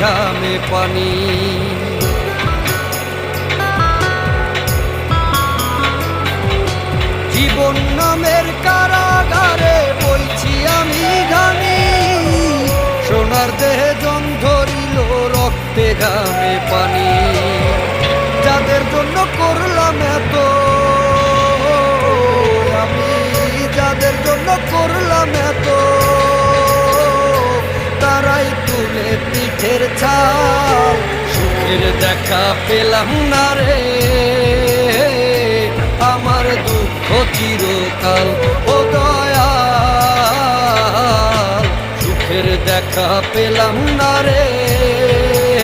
ঘামে পানি। জীবন নামের কারাগারে বইছি আমি ঘানি, সোনার দেহে জন ধরিল রক্তে ঘামে পানি। যাদের জন্য করলাম এত আমি, যাদের জন্য করলাম এত, তারাই তুলে পিঠের ছাল। সুখের দেখা পেলাম না রে, আমার দুঃখ চিরকাল। ও দয়াল, সুখের দেখা পেলাম না রে।